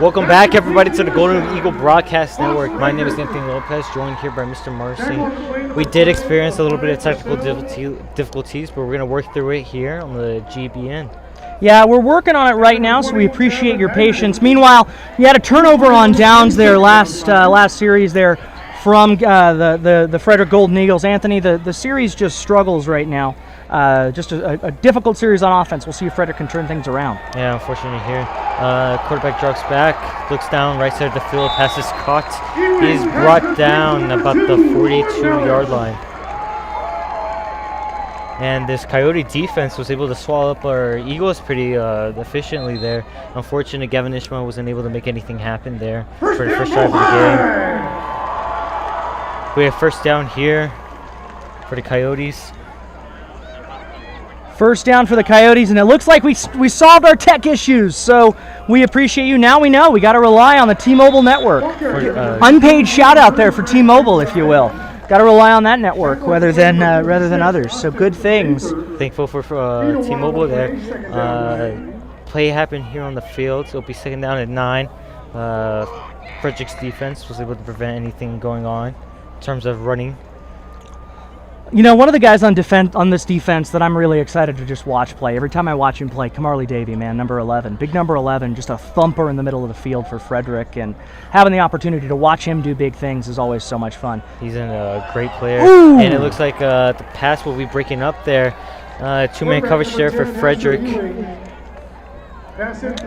Welcome back, everybody, to the Golden Eagle Broadcast Network. My name is Anthony Lopez, joined here by Mr. Marcy. We did experience a little bit of technical difficulties, but we're going to work through it here on the GBN. Yeah, we're working on it right now, so we appreciate your patience. Meanwhile, you had a turnover on downs there last series there from the Frederick Golden Eagles. Anthony, the series just struggles right now. Just a difficult series on offense. We'll see if Frederick can turn things around. Yeah, unfortunately here. Quarterback drops back, looks down, right side of the field, pass is caught. He's brought down about the 42-yard line. And this Coyote defense was able to swallow up our Eagles pretty efficiently there. Unfortunately, Gavin Ishmael wasn't able to make anything happen there for the first drive of the game. We have first down here for the Coyotes. First down for the Coyotes, and it looks like we solved our tech issues, so we appreciate you. Now we know we got to rely on the T-Mobile network. Unpaid shout out there for T-Mobile, if you will. Got to rely on that network rather than others. So good things. Thankful for T-Mobile there. Play happened here on the field. It'll be second down at 9. Frederick's defense was able to prevent anything going on in terms of running. You know, one of the guys on this defense that I'm really excited to just watch play. Every time I watch him play, Kamarly Davey, man, number 11. Big number 11, just a thumper in the middle of the field for Frederick. And having the opportunity to watch him do big things is always so much fun. He's a great player. Ooh. And it looks like the pass will be breaking up there. Two-man coverage there for Frederick.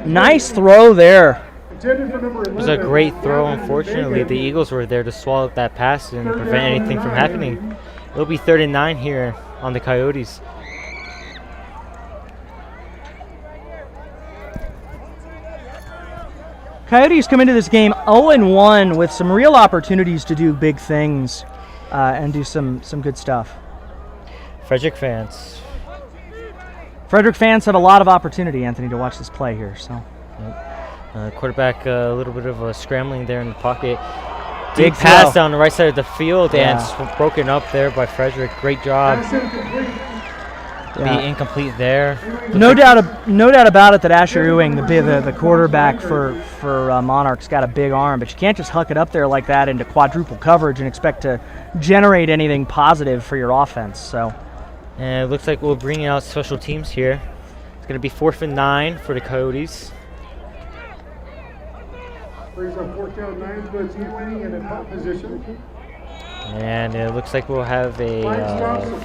Nice throw there. It was a great throw. Unfortunately, the Eagles were there to swallow up that pass and prevent anything from happening. It'll be 3rd and 9 here on the Coyotes. Coyotes come into this game 0-1 with some real opportunities to do big things and do some good stuff. Frederick fans have a lot of opportunity, Anthony, to watch this play here. So, quarterback a little bit of a scrambling there in the pocket. Big pass throw down the right side of the field and broken up there by Frederick. Great job. Be incomplete there. No doubt about it that Asher Ewing, the quarterback for Monarch's, got a big arm, but you can't just huck it up there like that into quadruple coverage and expect to generate anything positive for your offense. So, and it looks like we'll bring out special teams here. It's going to be 4th and 9 for the Coyotes. Brings up 4th down 9, puts Ewing in a punt position. And it looks like we'll have a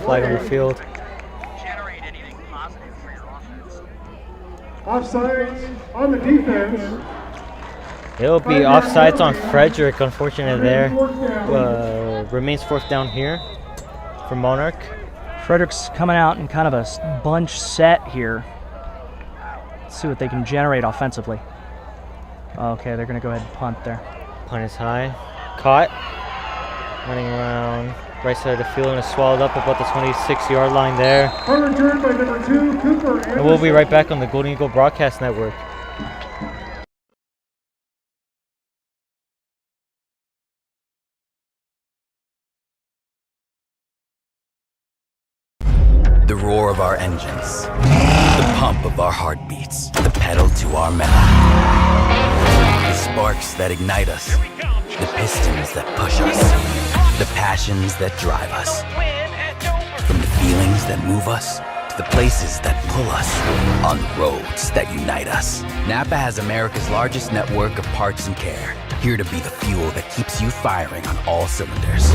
flag on the field. Generate anything positive for your offense. Offsides on the defense. It'll be offsides on Frederick, unfortunately there. Remains 4th down here for Monarch. Frederick's coming out in kind of a bunch set here. Let's see what they can generate offensively. Okay, they're going to go ahead and punt there. Punt is high. Caught. Running around right side of the field and is swallowed up about the 26-yard line there. Returned by number 2, Cooper Anderson. And we'll be right back on the Golden Eagle Broadcast Network. The roar of our engines, the pump of our heartbeats, the pedal to our metal. The sparks that ignite us, the pistons that push us, the passions that drive us. From the feelings that move us, to the places that pull us, on the roads that unite us. Napa has America's largest network of parts and care, here to be the fuel that keeps you firing on all cylinders.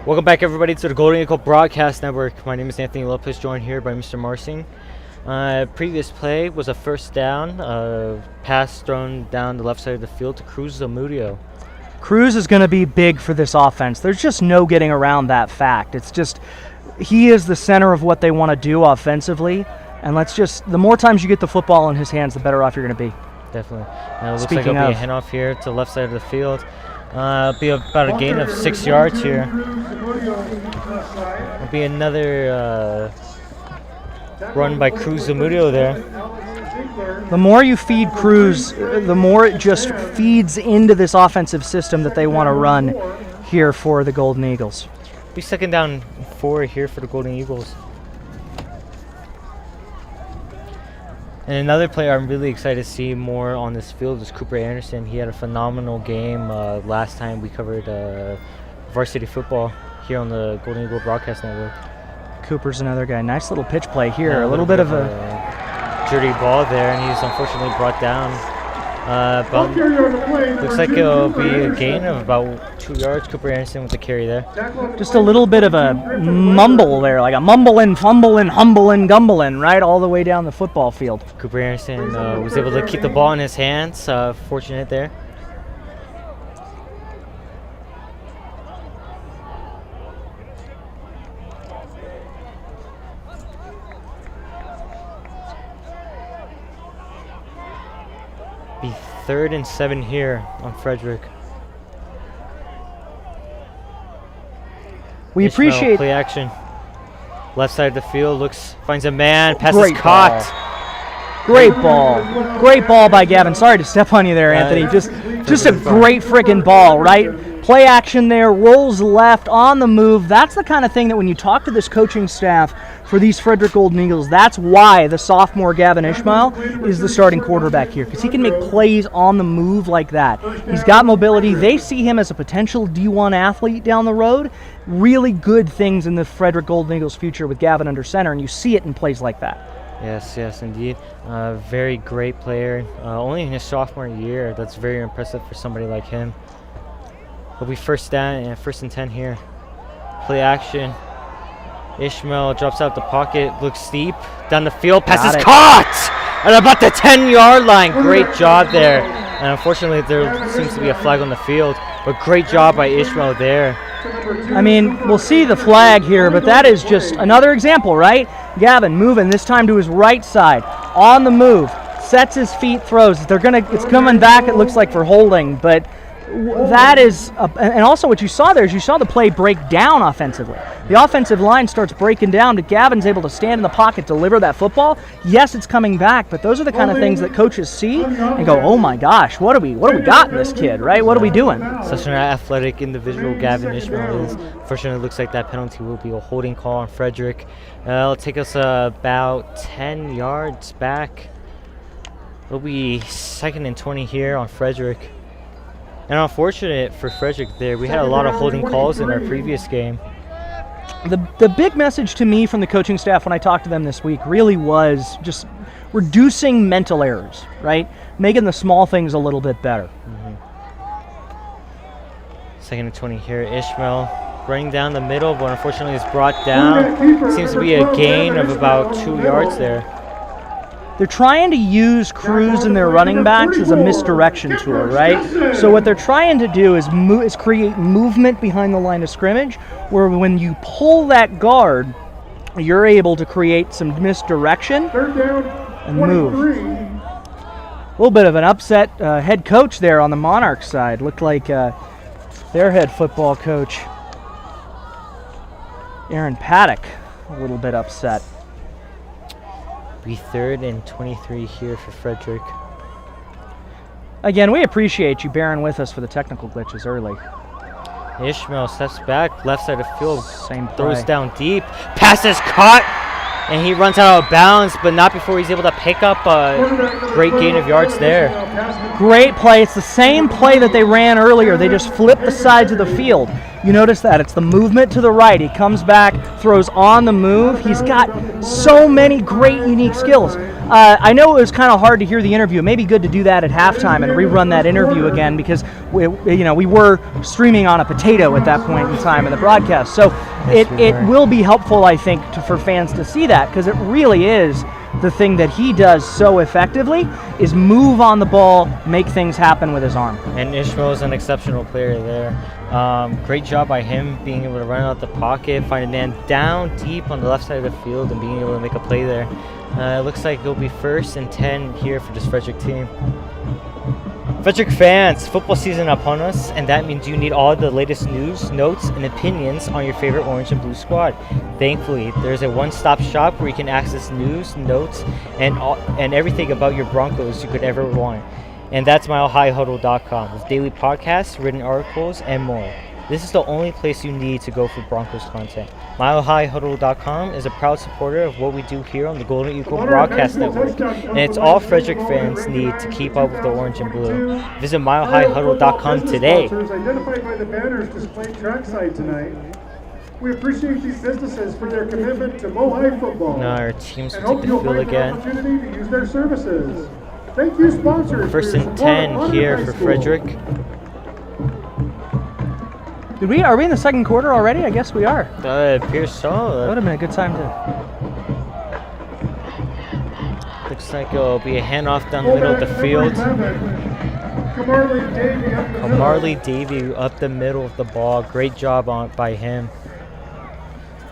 Welcome back, everybody, to the Golden Eagle Broadcast Network. My name is Anthony Lopez, joined here by Mr. Marcing. Previous play was a first down, pass thrown down the left side of the field to Cruz Zamudio. Cruz is going to be big for this offense. There's just no getting around that fact. It's just he is the center of what they want to do offensively. And the more times you get the football in his hands, the better off you're going to be. Definitely. Now it looks Speaking like it'll be a of- handoff here to the left side of the field. It'll be about a gain of 6 yards here. It'll be another run by Cruz Zamudio there. The more you feed Cruz, the more it just feeds into this offensive system that they want to run here for the Golden Eagles. Be second down 4 here for the Golden Eagles. And another player I'm really excited to see more on this field is Cooper Anderson. He had a phenomenal game last time we covered Varsity Football here on the Golden Eagle Broadcast Network. Cooper's another guy. Nice little pitch play here. A little bit of a dirty ball there, and he's unfortunately brought down. Looks like it'll be a gain of about 2 yards. Cooper Anderson with the carry there. just a little bit of a mumble there, like a mumbling, fumbling, humbling, gumbling, right all the way down the football field. Cooper Anderson was able to keep the ball in his hands. Fortunate there. Be 3rd and 7 here on Frederick. We Ishmael, appreciate play action. Left side of the field, finds a man, pass is Great caught. Great ball by Gavin. Sorry to step on you there, Anthony. Just a great freaking ball, right? Play action there, rolls left, on the move. That's the kind of thing that when you talk to this coaching staff for these Frederick Golden Eagles, that's why the sophomore Gavin Ishmael is the starting quarterback here, because he can make plays on the move like that. He's got mobility. They see him as a potential D1 athlete down the road. Really good things in the Frederick Golden Eagles future with Gavin under center, and you see it in plays like that. Yes, indeed. Very great player. Only in his sophomore year. That's very impressive for somebody like him. Will be first and 10 here. Play action. Ishmael drops out the pocket, looks steep, down the field, pass is caught at about the 10-yard line. Great job there. And unfortunately, there seems to be a flag on the field, but great job by Ishmael there. I mean, we'll see the flag here, but that is just another example, right? Gavin moving this time to his right side, on the move, sets his feet, throws. It's coming back, it looks like, for holding, but that is, and also what you saw there is you saw the play break down offensively. The offensive line starts breaking down, but Gavin's able to stand in the pocket, deliver that football. Yes, it's coming back, but those are the kind of things that coaches see and go, oh my gosh, what do we got in this kid, right? What are we doing? Such an athletic individual Gavin Ishmael is. Fortunately, it looks like that penalty will be a holding call on Frederick. It'll take us about 10 yards back. It'll be 2nd and 20 here on Frederick. And unfortunate for Frederick there, we had a lot of holding calls in our previous game. The big message to me from the coaching staff when I talked to them this week really was just reducing mental errors, right? Making the small things a little bit better. 2nd and 20 here. Ishmael running down the middle, but unfortunately is brought down. Seems to be a gain of about 2 yards there. They're trying to use Cruz and their running backs as a misdirection tool, right? So what they're trying to do is create movement behind the line of scrimmage, where when you pull that guard, you're able to create some misdirection and move. A little bit of an upset head coach there on the Monarch side. Looked like their head football coach, Aaron Paddock, a little bit upset. Be 3rd and 23 here for Frederick. Again, we appreciate you bearing with us for the technical glitches early. Ishmael steps back, left side of field, Same play. throws down deep, pass is caught, and he runs out of bounds, but not before he's able to pick up a great gain of yards there. Great play. It's the same play that they ran earlier. They just flipped the sides of the field. You notice that. It's the movement to the right. He comes back, throws on the move. He's got so many great, unique skills. I know it was kind of hard to hear the interview. It may be good to do that at halftime and rerun that interview again, because we were streaming on a potato at that point in time in the broadcast. So it will be helpful, I think, for fans to see that, because it really is the thing that he does so effectively is move on the ball, make things happen with his arm. And Ishmael is an exceptional player there. Great job by him being able to run out the pocket, find a man down deep on the left side of the field, and being able to make a play there. It looks like it'll be 1st and 10 here for this Frederick team. Frederick fans, football season upon us, and that means you need all the latest news, notes, and opinions on your favorite orange and blue squad. Thankfully, there's a one-stop shop where you can access news, notes, and everything about your Broncos you could ever want. And that's milehighhuddle.com with daily podcasts, written articles, and more. This is the only place you need to go for Broncos content. milehighhuddle.com is a proud supporter of what we do here on the Golden Eagle Broadcast Network, and it's all Frederick fans need to keep up with the orange and blue. Visit milehighhuddle.com today. Identified by the banners displayed trackside tonight. We appreciate these businesses for their commitment to Mohai football. Now our teams and will hope take the you'll field find an again. opportunity to use their services. Thank you, sponsors. 1st for your and support 10 of Monarch here High for School. Frederick. Are we in the second quarter already? I guess we are. It appears so. That would have been a good time to. Looks like it'll be a handoff down the middle of the field. Kamarley Davey up the middle of the ball. Great job by him.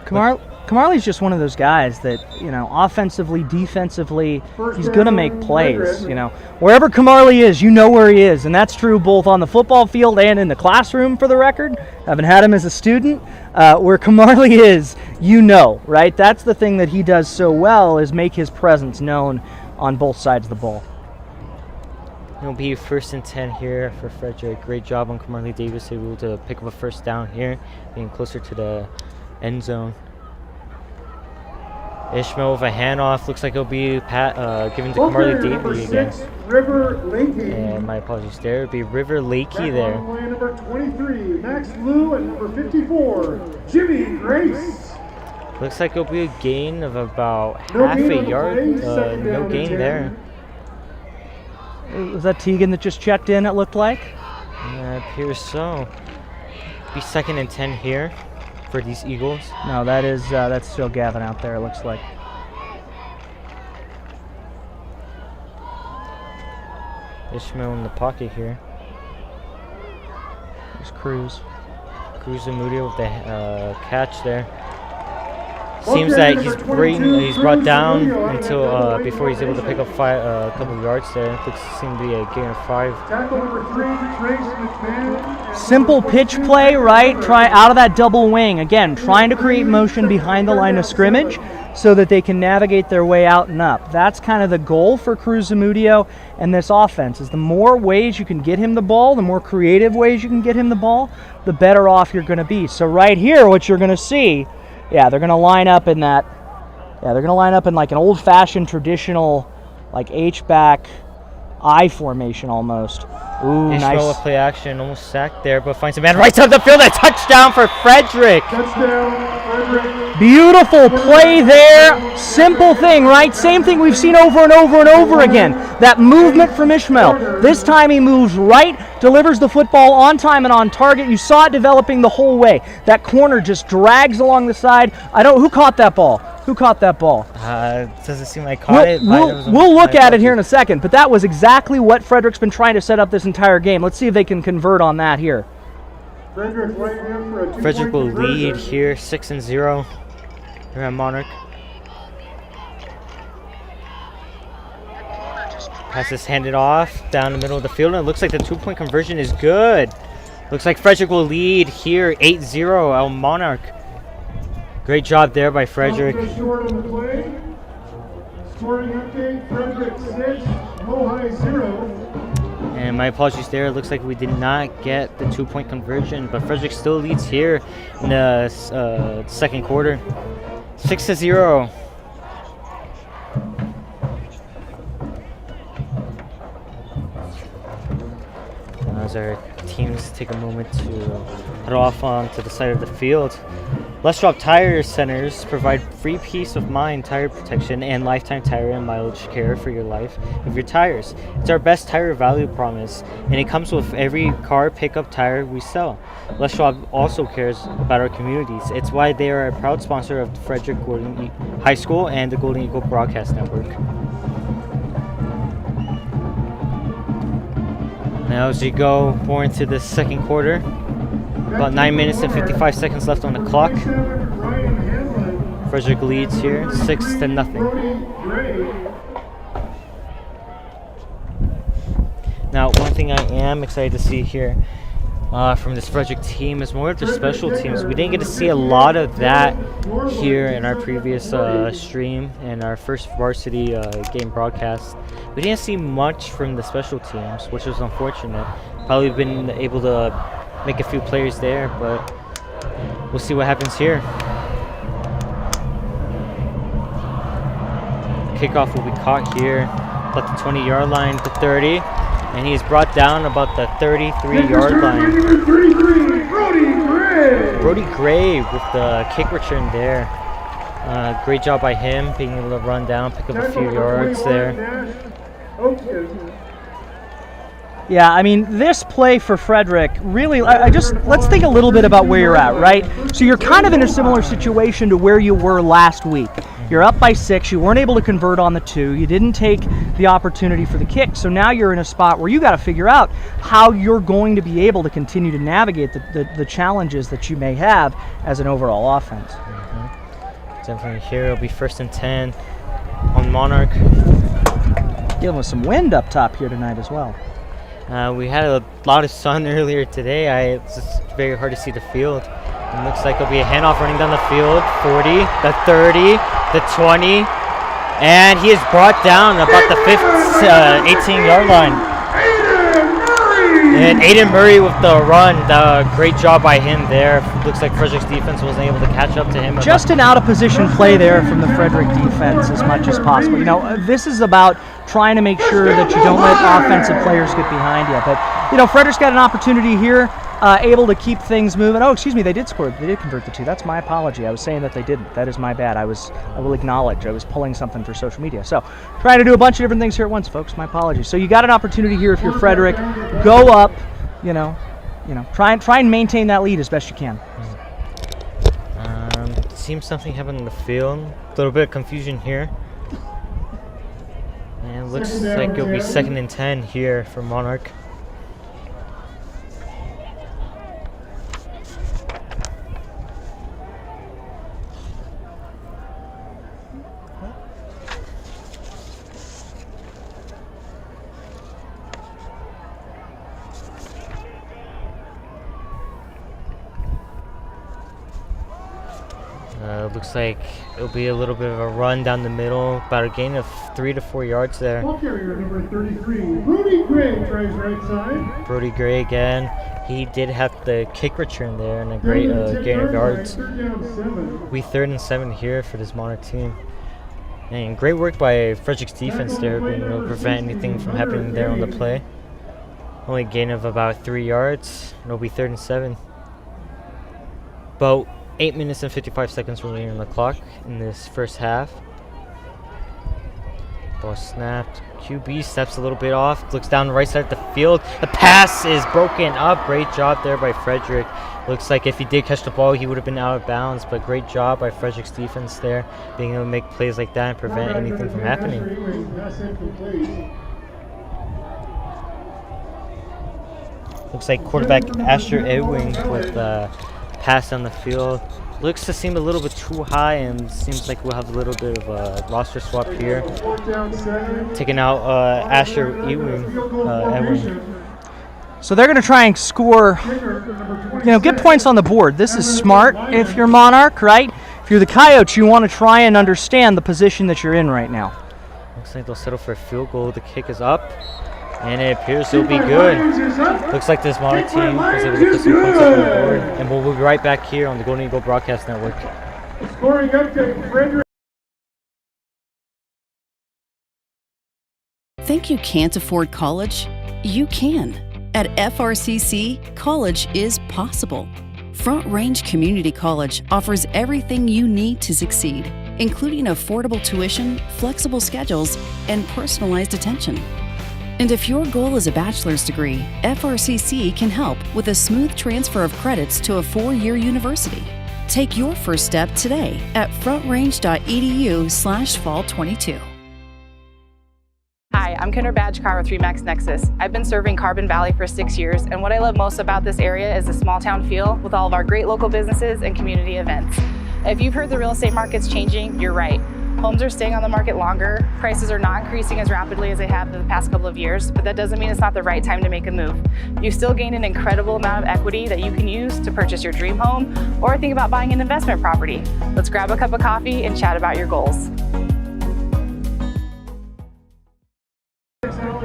Kamarley's just one of those guys that, offensively, defensively, he's going to make plays. Wherever Kamarley is, you know where he is. And that's true both on the football field and in the classroom, for the record. I haven't had him as a student. Where Kamarley is, right? That's the thing that he does so well, is make his presence known on both sides of the ball. It'll be 1st and 10 here for Frederick. Great job on Kamarley Davis, able to pick up a 1st down here, being closer to the end zone. Ishmael with a handoff. Looks like it'll be given to Kamarley Davey again. River Lakey. And my apologies there. It'll be River Lakey there. Number 23, Max Lou, and number 54, Jimmy Grace. Looks like it'll be a gain of about half a yard. No gain there. Was that Teagan that just checked in, it looked like? Yeah, it appears so. Be 2nd and 10 here for these Eagles. No, that's still Gavin out there, it looks like. Ishmael in the pocket here. There's Cruz. Cruz and Mudio with the catch there. Seems that he's brought down until before he's able to pick up a couple of yards there. Looks seem to be a gain of 5. Tackle number 3, Trace McMahon. Simple pitch play, right? Try out of that double wing. Again, trying to create motion behind the line of scrimmage so that they can navigate their way out and up. That's kind of the goal for Cruz Zamudio and this offense, is the more ways you can get him the ball, the more creative ways you can get him the ball, the better off you're going to be. So right here, what you're going to see, they're going to line up in that. They're going to line up in like an old-fashioned traditional, like H-back I formation almost. Ooh, Ishmael nice. with play action, almost sacked there, but finds a man right side of the field. A touchdown for Frederick. Touchdown, Frederick. Beautiful play there. Simple thing, right? Same thing we've seen over and over and over again. That movement from Ishmael. This time he moves right, delivers the football on time and on target. You saw it developing the whole way. That corner just drags along the side. Who caught that ball? Who caught that ball? Doesn't seem like caught it. We'll look at it here in a second, but that was exactly what Frederick's been trying to set up this entire game. Let's see if they can convert on that here. Frederick right here for a 2-point Frederick will conversion. lead here, 6-0 here at Monarch. Pass is handed off down the middle of the field, and it looks like the 2-point conversion is good. Looks like Frederick will lead here, 8-0 at Monarch. Great job there by Frederick. Just short on the play. Scoring update, Frederick 6, Mohai 0. And my apologies there. It looks like we did not get the 2-point conversion, but Frederick still leads here in the second quarter. 6-0. As our teams take a moment to head off onto the side of the field. Let's Drop Tire Centers provide free peace of mind tire protection and lifetime tire and mileage care for your life of your tires. It's our best tire value promise, and it comes with every car pickup tire we sell. Let's Drop also cares about our communities. It's why they are a proud sponsor of Frederick High School and the Golden Eagle Broadcast Network. Now as we go more into the second quarter, about 9 minutes and 55 seconds left on the clock. Frederick leads here, 6-0. Now, one thing I am excited to see here from this Frederick team is more of their special teams. We didn't get to see a lot of that here in our previous stream and our first varsity game broadcast. We didn't see much from the special teams, which was unfortunate. Probably been able to make a few players there, but we'll see what happens here. Kickoff will be caught here about the 20-yard line, the 30, and he's brought down about the 33-yard line. Brody Gray with the kick return there. Great job by him being able to run down, pick up a few yards there. Yeah, I mean, this play for Frederick, really, let's think a little bit about where you're at, right? So you're kind of in a similar situation to where you were last week. You're up by 6, you weren't able to convert on the 2, you didn't take the opportunity for the kick, so now you're in a spot where you got to figure out how you're going to be able to continue to navigate the challenges that you may have as an overall offense. Definitely here, it'll be 1st and 10 on Monarch. Dealing with some wind up top here tonight as well. We had a lot of sun earlier today. It's just very hard to see the field. It looks like it'll be a handoff running down the field. 40, the 30, the 20, and he is brought down about the 18-yard line. And Aiden Murray with the run. Great job by him there. Looks like Frederick's defense wasn't able to catch up to him. Just an out-of-position play there from the Frederick defense as much as possible. You know, this is about trying to make sure that you don't let offensive players get behind you. But, you know, Frederick's got an opportunity here, able to keep things moving. Oh, excuse me, they did score. They did convert the 2. That's my apology. I was saying that they didn't. That is my bad. I will acknowledge. I was pulling something for social media. So, trying to do a bunch of different things here at once, folks. My apologies. So, you got an opportunity here if you're Frederick. Go up, try and maintain that lead as best you can. Seems something happened in the field. A little bit of confusion here. And it looks like it'll be 2nd and 10 here for Monarch. Looks like it'll be a little bit of a run down the middle, about a gain of 3 to 4 yards there. Ball carrier number 33, Brody Gray tries right side. Brody Gray again. He did have the kick return there and a great gain of yards. We 3rd and 7 here for this Monarch team. And great work by Frederick's defense there, being able to prevent anything from happening there on the play. Only gain of about 3 yards. It'll be 3rd and 7. About 8 minutes and 55 seconds remaining on the clock in this first half. Ball snapped. QB steps a little bit off. Looks down the right side of the field. The pass is broken up. Great job there by Frederick. Looks like if he did catch the ball, he would have been out of bounds. But great job by Frederick's defense there, being able to make plays like that and prevent anything from happening. Looks like quarterback Asher Ewing with pass down the field. Looks to seem a little bit too high, and seems like we'll have a little bit of a roster swap here. Taking out Asher Ewing. So they're going to try and score, get points on the board. This is smart if you're Monarch, right? If you're the Coyotes, you want to try and understand the position that you're in right now. Looks like they'll settle for a field goal. The kick is up, and it appears to be good. Looks like this Monarch team was able to put some points up on the board. And we'll be right back here on the Golden Eagle Broadcast Network. Scoring update, Frederick. Think you can't afford college? You can. At FRCC, college is possible. Front Range Community College offers everything you need to succeed, including affordable tuition, flexible schedules, and personalized attention. And if your goal is a bachelor's degree, FRCC can help with a smooth transfer of credits to a 4-year university. Take your first step today at frontrange.edu/fall22. Hi, I'm Kendra Badgekar with Remax Nexus. I've been serving Carbon Valley for 6 years, and what I love most about this area is the small town feel with all of our great local businesses and community events. If you've heard the real estate market's changing, you're right. Homes are staying on the market longer. Prices are not increasing as rapidly as they have in the past couple of years, but that doesn't mean it's not the right time to make a move. You still gain an incredible amount of equity that you can use to purchase your dream home or think about buying an investment property. Let's grab a cup of coffee and chat about your goals.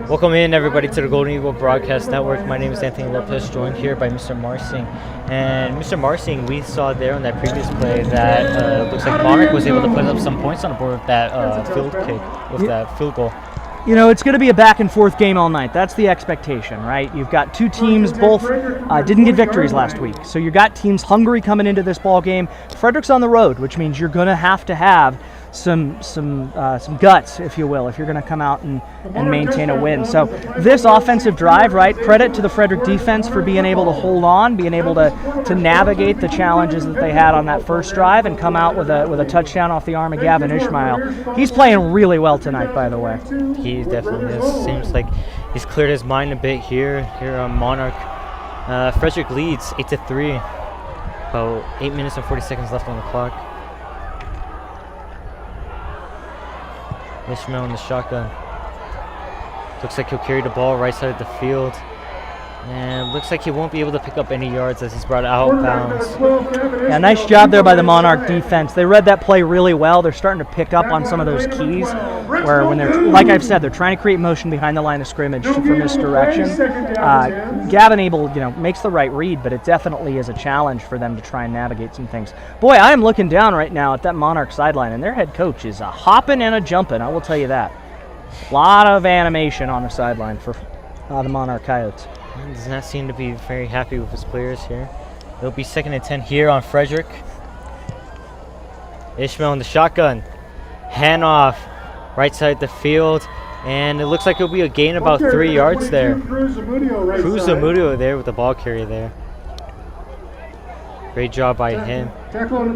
Welcome in, everybody, to the Golden Eagle Broadcast Network. My name is Anthony Lopez, joined here by Mr. Marsing. And Mr. Marsing, we saw there on that previous play that looks like Monarch was able to put up some points on the board with that field kick, with that field goal. You know, it's going to be a back and forth game all night. That's the expectation, right? You've got two teams, both didn't get victories last week. So you've got teams hungry coming into this ball game. Frederick's on the road, which means you're going to have some guts, if you will, if you're going to come out and maintain a win. So this offensive drive, right, credit to the Frederick defense for being able to hold on, being able to navigate the challenges that they had on that first drive and come out with a touchdown off the arm of Gavin Ishmael. He's playing really well tonight, by the way. He definitely is. Seems like he's cleared his mind a bit here on Monarch. Frederick leads 8-3. About 8 minutes and 40 seconds left on the clock. Ishmael in the shotgun. Looks like he'll carry the ball right side of the field. And looks like he won't be able to pick up any yards as he's brought out of bounds. Yeah, nice job there by the Monarch defense. They read that play really well. They're starting to pick up on some of those keys where when they're, like I've said, they're trying to create motion behind the line of scrimmage for misdirection. Gavin makes the right read, but it definitely is a challenge for them to try and navigate some things. Boy, I am looking down right now at that Monarch sideline, and their head coach is a hopping and a jumping, I will tell you that. A lot of animation on the sideline for the Monarch Coyotes. He does not seem to be very happy with his players here. It'll be 2nd and 10 here on Frederick. Ishmael in the shotgun. Handoff right side the field. And it looks like it'll be a gain about 3 yards there. Cruz Amudio there with the ball carrier there. Great job by him. Looks like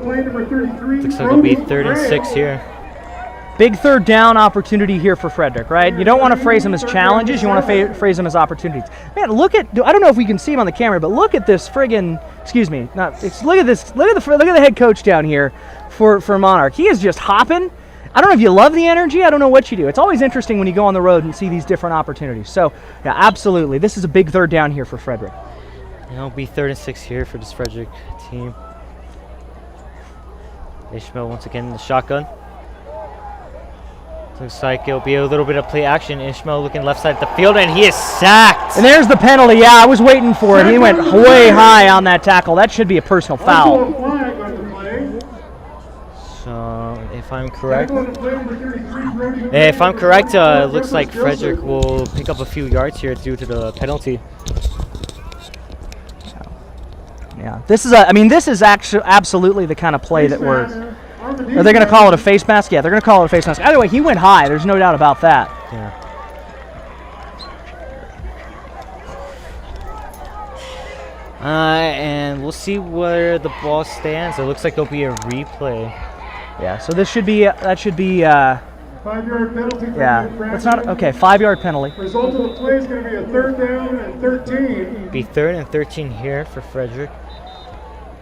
it'll be 3rd and 6 here. Big third down opportunity here for Frederick, right? You don't want to phrase them as challenges. You want to phrase them as opportunities. Man, look at, I don't know if we can see him on the camera, but look at this friggin', look at this, look at the head coach down here for Monarch. He is just hopping. I don't know if you love the energy. I don't know what you do. It's always interesting when you go on the road and see these different opportunities. So, yeah, absolutely. This is a big third down here for Frederick. It'll be 3rd and 6 here for this Frederick team. Ishmael once again in the shotgun. Looks like it'll be a little bit of play action. Ishmael looking left side of the field, and he is sacked. And there's the penalty. Yeah, I was waiting for it. He went way high on that tackle. That should be a personal foul. So, if I'm correct, it looks like Frederick will pick up a few yards here due to the penalty. Yeah, this is actually absolutely the kind of play that we're. Are they going to call it a face mask? Yeah, they're going to call it a face mask. Either way, he went high. There's no doubt about that. Yeah. And we'll see where the ball stands. It looks like it'll be a replay. Yeah, so this should be, 5-yard penalty. Yeah, that's not, okay, 5-yard penalty. Result of the play is going to be a 3rd down and 13. Be 3rd and 13 here for Frederick.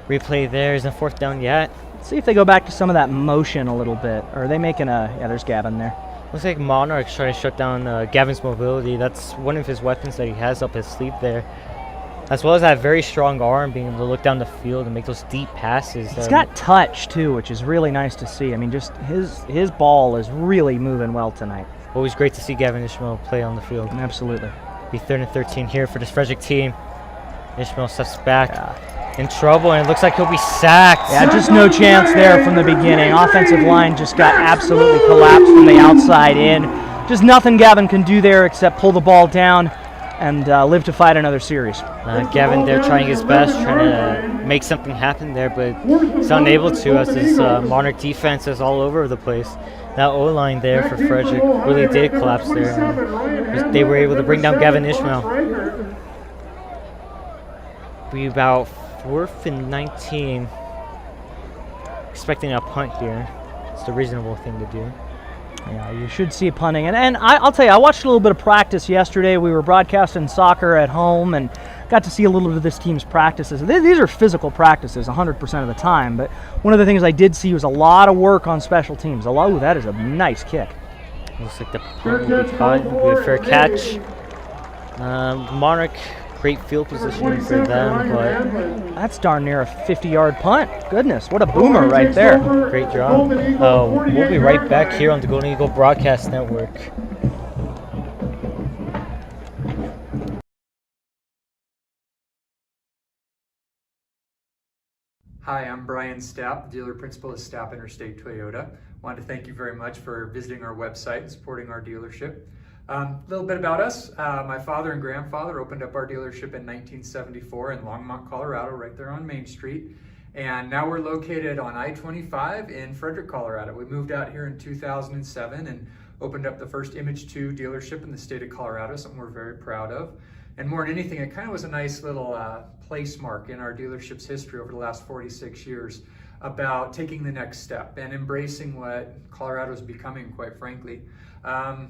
Replay there. Isn't 4th down yet. See if they go back to some of that motion a little bit. Or are they making yeah, there's Gavin there. Looks like Monarch's trying to shut down Gavin's mobility. That's one of his weapons that he has up his sleeve there. As well as that very strong arm, being able to look down the field and make those deep passes. He's got touch, too, which is really nice to see. I mean, just his ball is really moving well tonight. Always great to see Gavin Ishmael play on the field. Absolutely. Be 3rd and 13 here for this Frederick team. Ishmael steps back. In trouble, and it looks like he'll be sacked. Yeah, just no chance there from the beginning. Offensive line just got absolutely collapsed from the outside in. Just nothing Gavin can do there except pull the ball down and live to fight another series. Gavin there trying his best, trying to make something happen there, but he's unable to as his Monarch defense is all over the place. That O-line there for Frederick really did collapse there. They were able to bring down Gavin Ishmael. Be about 4th and 19. Expecting a punt here. It's the reasonable thing to do. Yeah, you should see I'll tell you, I watched a little bit of practice yesterday. We were broadcasting soccer at home and got got to see a little bit of this team's practices. These are physical practices 100% of the time, but one of the things I did see was a lot of work on special teams. Ooh, that is a nice kick. Looks like the punt will be caught. It'll be a fair catch. Monarch, great field positioning for them, but that's darn near a 50-yard punt. Goodness, what a boomer right there. Great job. We'll be right back here on the Golden Eagle Broadcast Network. Hi, I'm Brian Stapp, dealer principal at Stapp Interstate Toyota. Wanted to thank you very much for visiting our website and supporting our dealership. A little bit about us. My father and grandfather opened up our dealership in 1974 in Longmont, Colorado, right there on Main Street. And now we're located on I-25 in Frederick, Colorado. We moved out here in 2007 and opened up the first Image 2 dealership in the state of Colorado, something we're very proud of. And more than anything, it kind of was a nice little place mark in our dealership's history over the last 46 years about taking the next step and embracing what Colorado is becoming, quite frankly.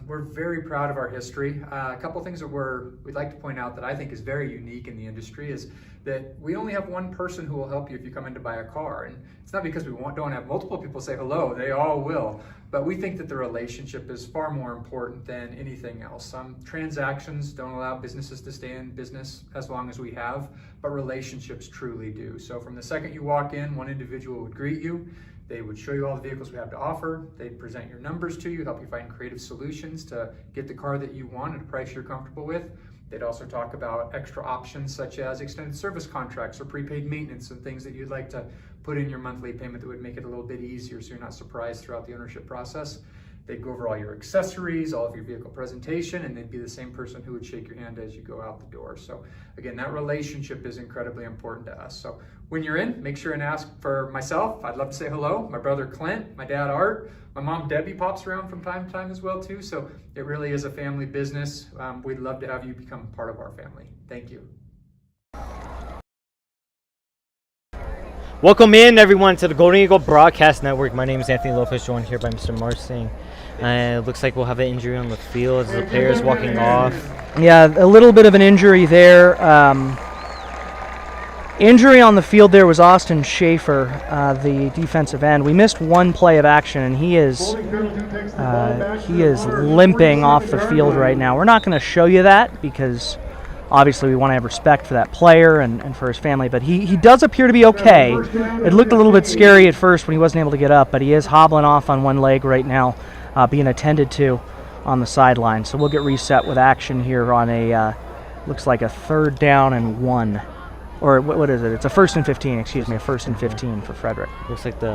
We're very proud of our history. A couple things that we'd like to point out that I think is very unique in the industry is that we only have one person who will help you if you come in to buy a car. And it's not because we don't have multiple people say hello, they all will. But we think that the relationship is far more important than anything else. Transactions don't allow businesses to stay in business as long as we have, but relationships truly do. So from the second you walk in, one individual would greet you. They would show you all the vehicles we have to offer. They'd present your numbers to you, help you find creative solutions to get the car that you want at a price you're comfortable with. They'd also talk about extra options such as extended service contracts or prepaid maintenance and things that you'd like to put in your monthly payment that would make it a little bit easier so you're not surprised throughout the ownership process. They'd go over all your accessories, all of your vehicle presentation, and they'd be the same person who would shake your hand as you go out the door. So again, that relationship is incredibly important to us. So when you're in, make sure and ask for myself. I'd love to say hello. My brother Clint, my dad Art, my mom Debbie pops around from time to time as well too. So it really is a family business. We'd love to have you become part of our family. Thank you. Welcome in, everyone, to the Golden Eagle Broadcast Network. My name is Anthony Lopez, joined here by Mr. Marsing. It looks like we'll have an injury on the field as the player's walking off. Yeah, a little bit of an injury there. Injury on the field there was Austin Schaefer, the defensive end. We missed one play of action, and he is limping off the field right now. We're not going to show you that because obviously we want to have respect for that player and for his family, but he does appear to be okay. It looked a little bit scary at first when he wasn't able to get up, but he is hobbling off on one leg right now, being attended to on the sideline. So we'll get reset with action here on a, looks like a 3rd down and 1. Or what is it? It's a 1st and 15, excuse me, a 1st and 15 for Frederick. Looks like the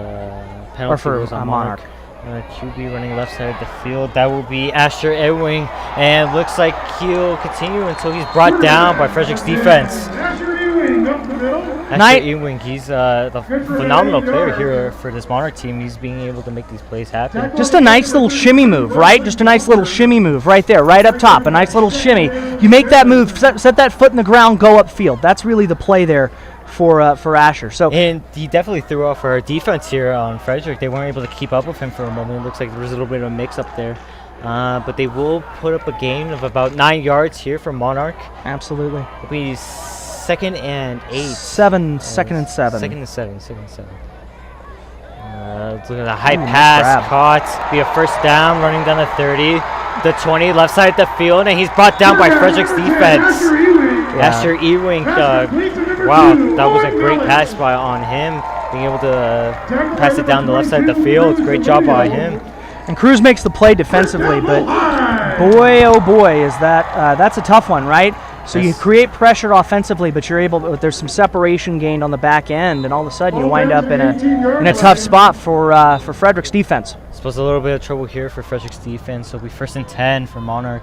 penalty was on Monarch. QB running left side of the field. That will be Asher Ewing. And looks like he'll continue until he's brought down by Frederick's defense. Asher Ewing, he's the phenomenal player here for this Monarch team. He's being able to make these plays happen. Just a nice little shimmy move, right? Just a nice little shimmy move right there, right up top. A nice little shimmy. You make that move, set that foot in the ground, go upfield. That's really the play there for Asher. So and he definitely threw off our defense here on Frederick. They weren't able to keep up with him for a moment. It looks like there was a little bit of a mix-up there. But they will put up a gain of about 9 yards here for Monarch. Absolutely. It'll be 2nd and 8. 2nd and 7. 2nd and 7. Look at the high pass caught. Be a 1st down, running down the 30. The 20, left side of the field, and he's brought down by Frederick's defense. Asher Ewing, wow, that was a great pass on him. Being able to pass it down the left side of the field. Great job by him. And Cruz makes the play defensively, but boy, oh boy, is that's a tough one, right? So you create pressure offensively, but you're able to, there's some separation gained on the back end, and all of a sudden you wind up in a tough spot for Frederick's defense. I suppose a little bit of trouble here for Frederick's defense. So it'll be 1st and 10 for Monarch.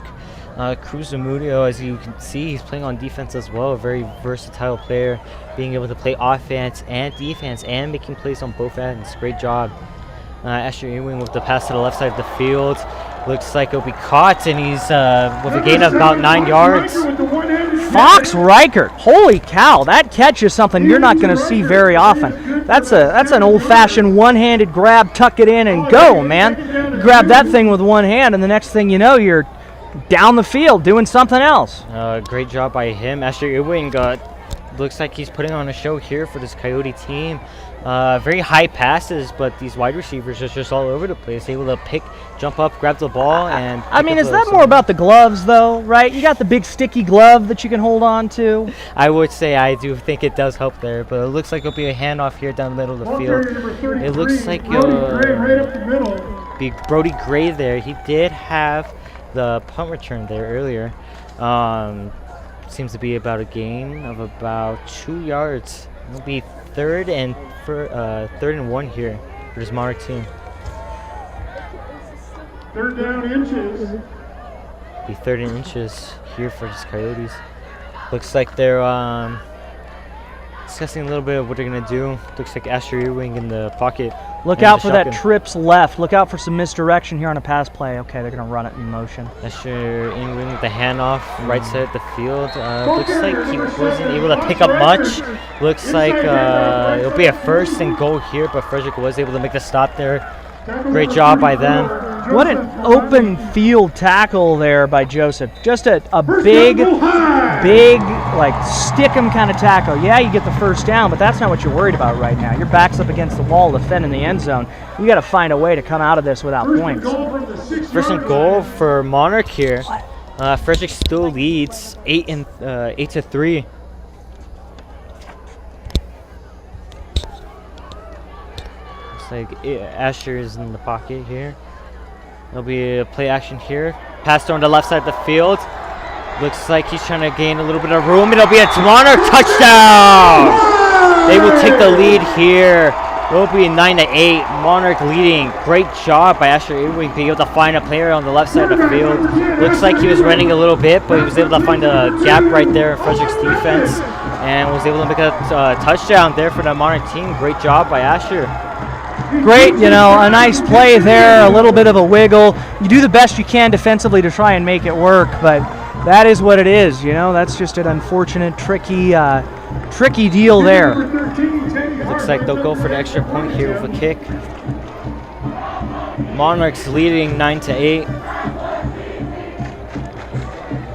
Cruz Zamudio, as you can see, he's playing on defense as well. A very versatile player, being able to play offense and defense and making plays on both ends. Great job. Asher Ewing with the pass to the left side of the field. Looks like it'll be caught, and he's with a gain of about 9 yards. Fox Reichert, holy cow, that catch is something you're not going to see very often. That's an old-fashioned one-handed grab, tuck it in, and go, man. You grab that thing with one hand, and the next thing you know, you're down the field doing something else. Great job by him. Asher Ewing looks like he's putting on a show here for this Coyote team. Very high passes, but these wide receivers are just all over the place, able to jump up, grab the ball, and I mean, is that more about the gloves, though, right? You got the big sticky glove that you can hold on to. I would say I do think it does help there, but it looks like it'll be a handoff here down the middle of the field. It looks like right up the middle. be Brody Gray there. He did have the punt return there earlier. Seems to be about a gain of about 2 yards. It'll be third and 1 here for this Monarch team. Third down inches. Be 3rd and inches here for these Coyotes. Looks like they're discussing a little bit of what they're gonna do. Looks like Asher Ewing in the pocket. Look out for that trips left. Look out for some misdirection here on a pass play. Okay, they're going to run it in motion. Asher Ewing with the handoff, right side of the field. Looks like he wasn't able to pick up much. Looks like it'll be a 1st and goal here, but Frederick was able to make the stop there. Great job by them. What an open field tackle there by Joseph. Just a big, like stick 'em kind of tackle. Yeah, you get the 1st down, but that's not what you're worried about right now. Your back's up against the wall defending the end zone. You got to find a way to come out of this without points. 1st and goal for Monarch here. Frederick still leads 8-3. Looks like Asher is in the pocket here. There'll be a play action here. Pass on the left side of the field. Looks like he's trying to gain a little bit of room. It'll be a Monarch touchdown! They will take the lead here. It'll be 9-8. Monarch leading. Great job by Asher Ewing being able to find a player on the left side of the field. Looks like he was running a little bit, but he was able to find a gap right there in Frederick's defense and was able to make a touchdown there for the Monarch team. Great job by Asher. Great, a nice play there, a little bit of a wiggle. You do the best you can defensively to try and make it work, but that is what it is, That's just an unfortunate, tricky deal there. Looks like they'll go for the extra point here with a kick. Monarchs leading 9-8.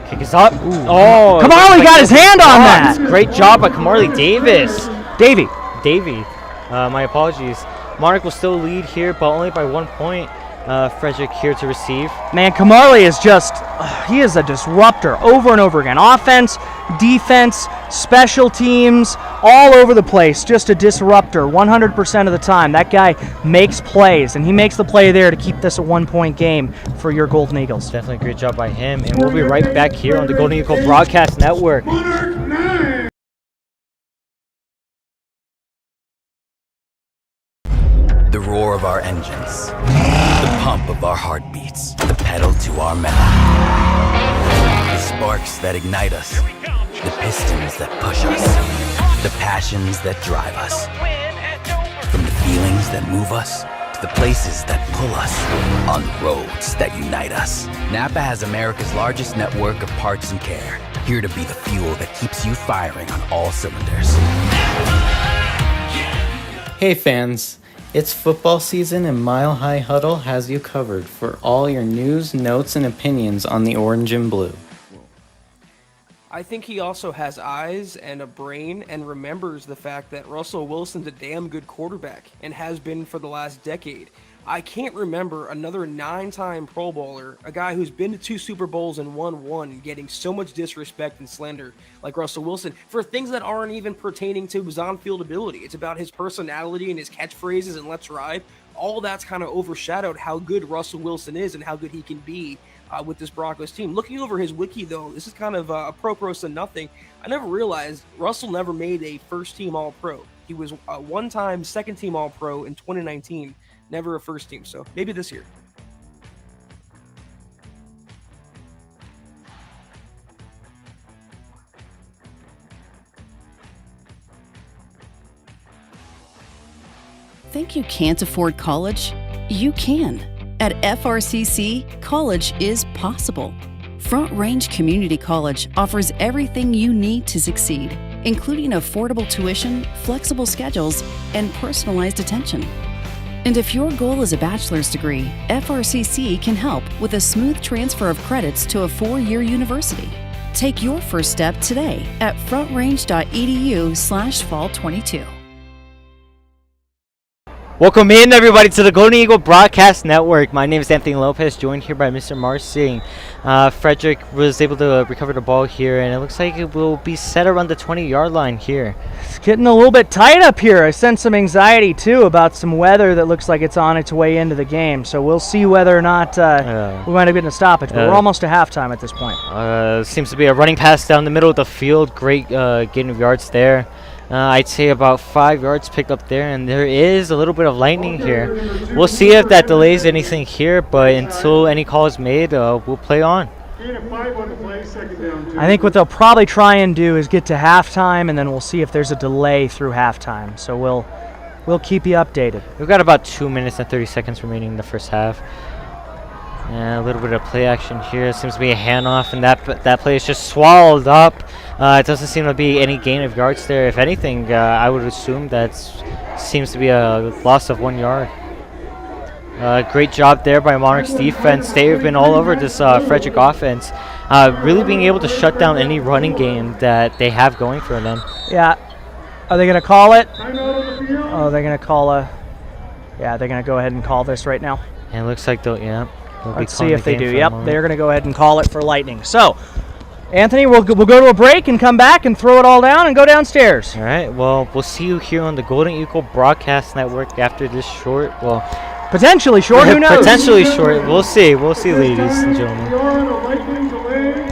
Kick is up. Ooh. Oh, Kamarly got his hand on that. Great job by Kamarly Davis. Davey. My apologies. Monarch will still lead here, but only by 1 point. Frederick here to receive. Man, Kamarly is he is a disruptor over and over again. Offense, defense, special teams, all over the place. Just a disruptor 100% of the time. That guy makes plays, and he makes the play there to keep this a 1-point game for your Golden Eagles. Definitely a great job by him, and we'll be right back here on the Golden Eagle Broadcast Network. The roar of our engines, the pump of our heartbeats, the pedal to our metal. The sparks that ignite us, the pistons that push us, the passions that drive us. From the feelings that move us to the places that pull us, on roads that unite us. Napa has America's largest network of parts and care, here to be the fuel that keeps you firing on all cylinders. Hey fans. It's football season and Mile High Huddle has you covered for all your news, notes, and opinions on the orange and blue. I think he also has eyes and a brain and remembers the fact that Russell Wilson's a damn good quarterback and has been for the last decade. I can't remember another 9-time Pro Bowler, a guy who's been to 2 Super Bowls and won 1, getting so much disrespect and slander like Russell Wilson for things that aren't even pertaining to his on-field ability. It's about his personality and his catchphrases and let's ride. All that's kind of overshadowed how good Russell Wilson is and how good he can be with this Broncos team. Looking over his wiki, though, this is kind of a pro gross and nothing. I never realized Russell never made a first-team All-Pro. He was a 1-time second-team All-Pro in 2019. Never a first team, so maybe this year. Think you can't afford college? You can. At FRCC, college is possible. Front Range Community College offers everything you need to succeed, including affordable tuition, flexible schedules, and personalized attention. And if your goal is a bachelor's degree, FRCC can help with a smooth transfer of credits to a 4-year university. Take your first step today at frontrange.edu/fall22. Welcome in, everybody, to the Golden Eagle Broadcast Network. My name is Anthony Lopez, joined here by Mr. Marcing. Frederick was able to recover the ball here, and it looks like it will be set around the 20-yard line here. It's getting a little bit tight up here. I sense some anxiety, too, about some weather that looks like it's on its way into the game. So we'll see whether or not we wind up getting a stoppage. But we're almost to halftime at this point. Seems to be a running pass down the middle of the field. Great gain of yards there. I'd say about 5 yards picked up there, and there is a little bit of lightning here. We'll see if that delays anything here, but until any call is made, we'll play on. I think what they'll probably try and do is get to halftime, and then we'll see if there's a delay through halftime. So we'll keep you updated. We've got about 2 minutes and 30 seconds remaining in the first half. And a little bit of play action here. It seems to be a handoff, and that play is just swallowed up. It doesn't seem to be any gain of yards there. If anything, I would assume that seems to be a loss of 1 yard. Great job there by Monarch's defense. They've been all over this Frederick offense, really being able to shut down any running game that they have going for them. Yeah. Are they going to call it? Oh, they're going to call a... Yeah, they're going to go ahead and call this right now. And it looks like they'll, yeah. Let's see if they do. Yep, they're going to go ahead and call it for Lightning. So, Anthony, we'll go to a break and come back and throw it all down and go downstairs. All right. Well, we'll see you here on the Golden Eagle Broadcast Network after this short. Well, potentially short. Who knows? Potentially short. We'll see. We'll see, ladies and gentlemen. We are in a lightning delay.